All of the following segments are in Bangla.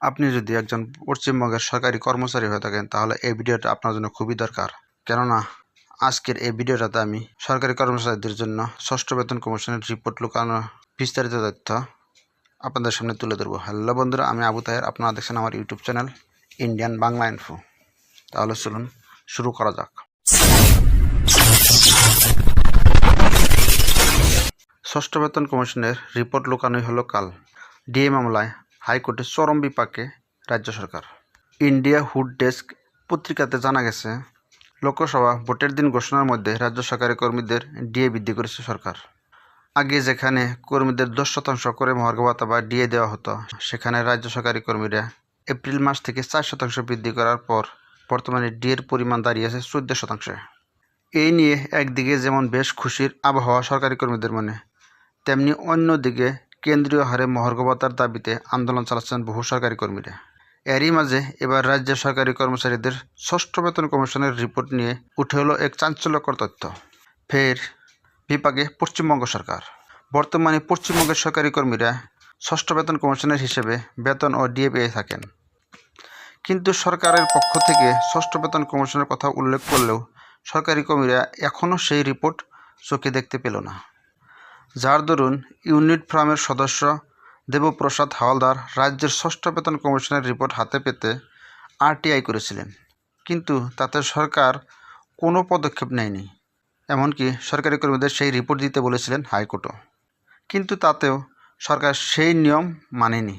আপনি যদি একজন পশ্চিমবঙ্গের সরকারি কর্মচারী হয়ে থাকেন তাহলে এই ভিডিওটা আপনার জন্য খুবই দরকার। কেননা আজকের এই ভিডিওটাতে আমি সরকারি কর্মচারীদের জন্য ষষ্ঠ বেতন কমিশনের রিপোর্ট লুকানো বিস্তারিত তথ্য আপনাদের সামনে তুলে ধরবো। হ্যালো বন্ধুরা, আমি আবু তাহের, আপনারা দেখছেন আমার YouTube channel Indian Bangla info. তাহলে চলুন শুরু করা যাক। ষষ্ঠ বেতন কমিশনের রিপোর্ট লুকানোই হলো কাল। ডিএ মামলায় হাইকোর্টে চরম বিপাকে রাজ্য সরকার। ইন্ডিয়া হুড ডেস্ক পত্রিকাতে জানা গেছে, লোকসভা ভোটের দিন ঘোষণার মধ্যে রাজ্য সরকারি কর্মীদের ডিএ বৃদ্ধি করেছে সরকার। আগে যেখানে কর্মীদের 10% করে মহার্ঘ ভাতা বা ডিএ দেওয়া হতো, সেখানে রাজ্য সরকারি কর্মীরা এপ্রিল মাস থেকে 4% বৃদ্ধি করার পর বর্তমানে ডিএর পরিমাণ দাঁড়িয়েছে 14%। এই নিয়ে একদিকে যেমন বেশ খুশির আবহাওয়া সরকারি কর্মীদের মনে, তেমনি অন্যদিকে কেন্দ্রীয় হারে মহার্ঘ ভাতার দাবিতে আন্দোলন চালাচ্ছেন বহু সরকারি কর্মীরা। এরই মাঝে এবার রাজ্যের সরকারি কর্মচারীদের ষষ্ঠ বেতন কমিশনের রিপোর্ট নিয়ে উঠে এলো এক চাঞ্চল্যকর তথ্য। ফের বিপাকে পশ্চিমবঙ্গ সরকার। বর্তমানে পশ্চিমবঙ্গের সরকারি কর্মীরা ষষ্ঠ বেতন কমিশনের হিসেবে বেতন ও ডিএ পেয়ে থাকেন, কিন্তু সরকারের পক্ষ থেকে ষষ্ঠ বেতন কমিশনের কথা উল্লেখ করলেও সরকারি কর্মীরা এখনও সেই রিপোর্ট চোখে দেখতে পেল না। যার দরুন ইউনিট ফোরামের সদস্য দেবপ্রসাদ হাওলাদার রাজ্যের ষষ্ঠ বেতন কমিশনের রিপোর্ট হাতে পেতে আরটিআই করেছিলেন, কিন্তু তাতে সরকার কোনো পদক্ষেপ নেয়নি। এমনকি সরকারি কর্মীদের সেই রিপোর্ট দিতে বলেছিলেন হাইকোর্টও, কিন্তু তাতেও সরকার সেই নিয়ম মানেনি।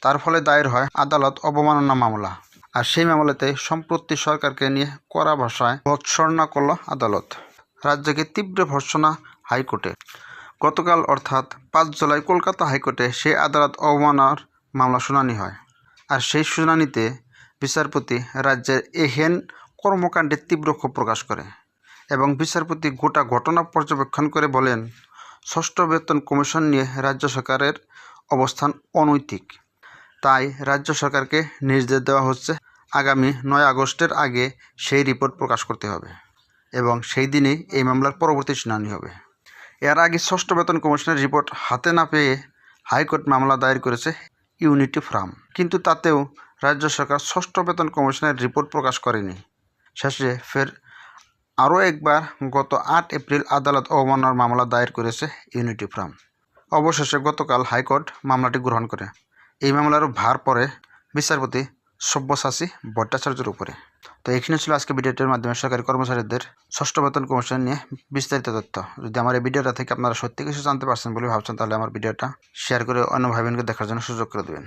তার ফলে দায়ের হয় আদালত অবমাননা মামলা। আর সেই মামলাতে সম্প্রতি সরকারকে নিয়ে কড়া ভাষায় ভর্ৎসনা করল আদালত। রাজ্যকে তীব্র ভর্ৎসনা হাইকোর্টে। গতকাল অর্থাৎ 5 জুলাই কলকাতা হাইকোর্টে সেই আদালত অবমাননার মামলা শুনানি হয়। আর সেই শুনানিতে বিচারপতি রাজ্যের এহেন কর্মকাণ্ডে তীব্র ক্ষোভ প্রকাশ করে এবং বিচারপতি গোটা ঘটনা পর্যবেক্ষণ করে বলেন, ষষ্ঠ বেতন কমিশন নিয়ে রাজ্য সরকারের অবস্থান অনৈতিক। তাই রাজ্য সরকারকে নির্দেশ দেওয়া হচ্ছে আগামী 9 আগস্টের আগে সেই রিপোর্ট প্রকাশ করতে হবে এবং সেই দিনেই এই মামলার পরবর্তী শুনানি হবে। এর আগে ষষ্ঠ বেতন কমিশনের রিপোর্ট হাতে না পেয়ে হাইকোর্ট মামলা দায়ের করেছে ইউনিটি ফোরাম, কিন্তু তাতেও রাজ্য সরকার ষষ্ঠ বেতন কমিশনের রিপোর্ট প্রকাশ করেনি। শেষে ফের আরও একবার গত 8 এপ্রিল আদালত অবমাননার মামলা দায়ের করেছে ইউনিটি ফোরাম। অবশেষে গতকাল হাইকোর্ট মামলাটি গ্রহণ করে। এই মামলার ভার পড়ে বিচারপতি সব্যসাচী ভট্টাচার্যের উপরে। তো এখানে ছিল আজকে ভিডিওটির মাধ্যমে সরকারি কর্মচারীদের ষষ্ঠ বেতন কমিশন নিয়ে বিস্তারিত তথ্য। যদি আমার এই ভিডিওটা থেকে আপনারা সত্যি কিছু জানতে পারছেন বলে ভাবছেন, তাহলে আমার ভিডিওটা শেয়ার করে অন্য ভাই বোনকে দেখার জন্য সুযোগ করে দেবেন।